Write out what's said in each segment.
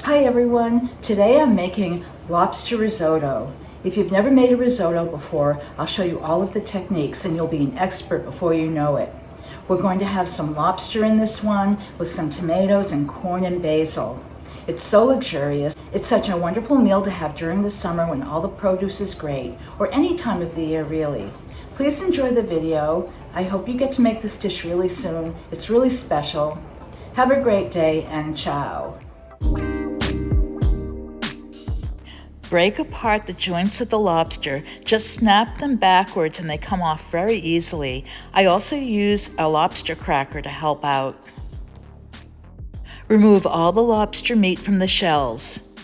Hi everyone, today I'm making lobster risotto. If you've never made a risotto before, I'll show you all of the techniques and you'll be an expert before you know it. We're going to have some lobster in this one with some tomatoes and corn and basil. It's so luxurious. It's such a wonderful meal to have during the summer when all the produce is great, or any time of the year really. Please enjoy the video. I hope you get to make this dish really soon. It's really special. Have a great day and ciao. Break apart the joints of the lobster. Just snap them backwards and they come off very easily. I also use a lobster cracker to help out. Remove all the lobster meat from the shells.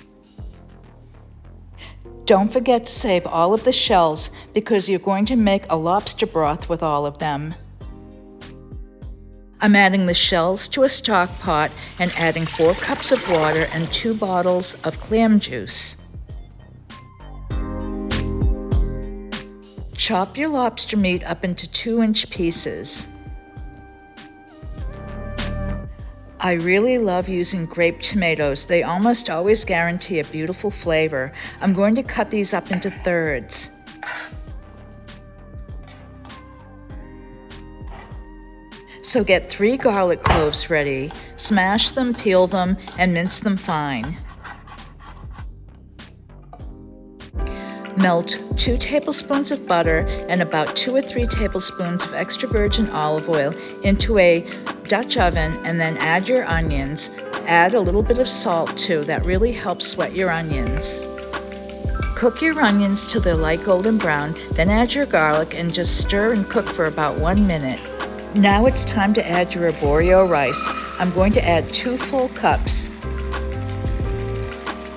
Don't forget to save all of the shells because you're going to make a lobster broth with all of them. I'm adding the shells to a stock pot and adding 4 cups of water and 2 bottles of clam juice. Chop your lobster meat up into 2-inch pieces. I really love using grape tomatoes. They almost always guarantee a beautiful flavor. I'm going to cut these up into thirds. So get 3 garlic cloves ready. Smash them, peel them, and mince them fine. Melt 2 tablespoons of butter and about 2 or 3 tablespoons of extra virgin olive oil into a Dutch oven and then add your onions. Add a little bit of salt too. That really helps sweat your onions. Cook your onions till they're light golden brown, then add your garlic and just stir and cook for about 1 minute. Now it's time to add your aborio rice. I'm going to add 2 full cups.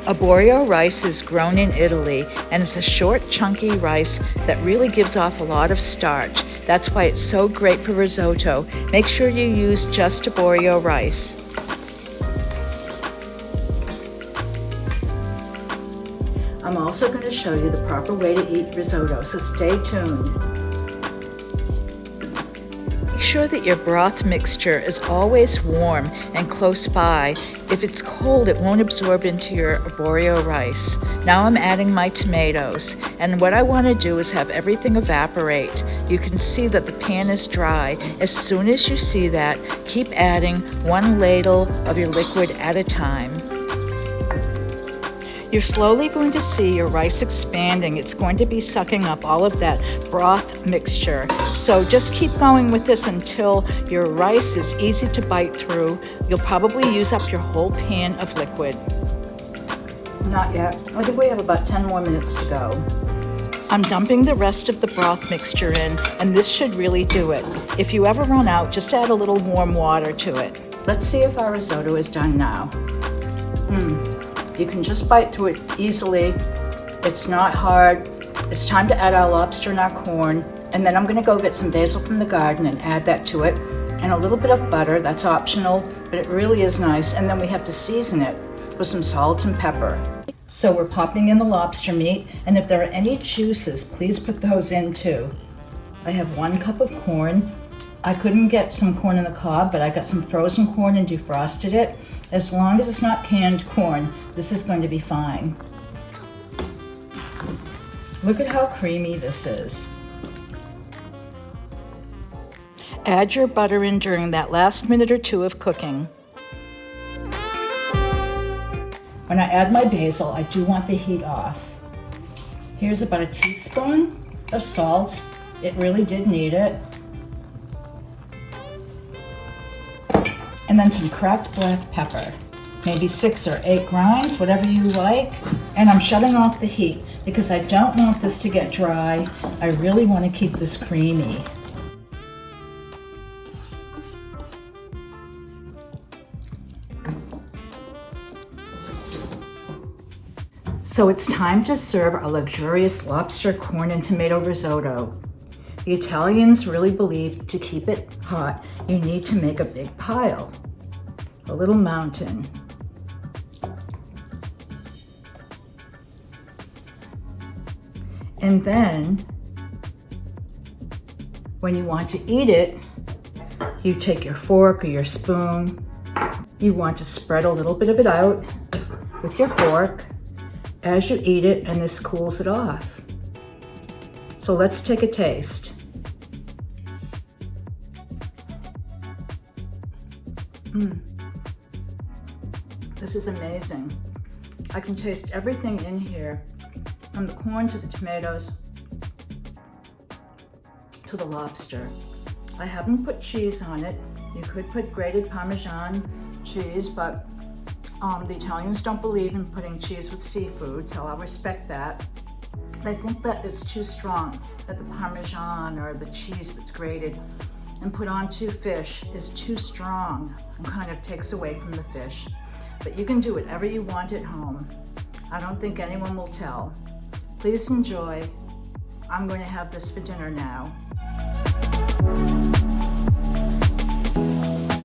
Aborio rice is grown in Italy and it's a short, chunky rice that really gives off a lot of starch. That's why it's so great for risotto. Make sure you use just aborio rice. I'm also going to show you the proper way to eat risotto, so stay tuned. Make sure that your broth mixture is always warm and close by. If it's cold, it won't absorb into your aborio rice. Now I'm adding my tomatoes, and what I want to do is have everything evaporate. You can see that the pan is dry. As soon as you see that, keep adding 1 ladle of your liquid at a time. You're slowly going to see your rice expanding. It's going to be sucking up all of that broth mixture. So just keep going with this until your rice is easy to bite through. You'll probably use up your whole pan of liquid. Not yet. I think we have about 10 more minutes to go. I'm dumping the rest of the broth mixture in, and this should really do it. If you ever run out, just add a little warm water to it. Let's see if our risotto is done now. You can just bite through it easily. It's not hard. It's time to add our lobster and our corn. And then I'm gonna go get some basil from the garden and add that to it. And a little bit of butter, that's optional, but it really is nice. And then we have to season it with some salt and pepper. So we're popping in the lobster meat, and if there are any juices, please put those in too. I have 1 cup of corn. I couldn't get some corn in the cob, but I got some frozen corn and defrosted it. As long as it's not canned corn, this is going to be fine. Look at how creamy this is. Add your butter in during that last minute or 2 of cooking. When I add my basil, I do want the heat off. Here's about a teaspoon of salt. It really did need it. And then some cracked black pepper, maybe 6 or 8 grinds, whatever you like. And I'm shutting off the heat because I don't want this to get dry. I really want to keep this creamy. So it's time to serve our luxurious lobster, corn, and tomato risotto. The Italians really believe to keep it hot, you need to make a big pile, a little mountain. And then, when you want to eat it, you take your fork or your spoon. You want to spread a little bit of it out with your fork as you eat it, and this cools it off. So let's take a taste. This is amazing. I can taste everything in here, from the corn to the tomatoes to the lobster. I haven't put cheese on it. You could put grated Parmesan cheese, but the Italians don't believe in putting cheese with seafood, so I'll respect that. They think that it's too strong, that the Parmesan or the cheese that's grated and put onto fish is too strong and kind of takes away from the fish. But you can do whatever you want at home. I don't think anyone will tell. Please enjoy. I'm going to have this for dinner now.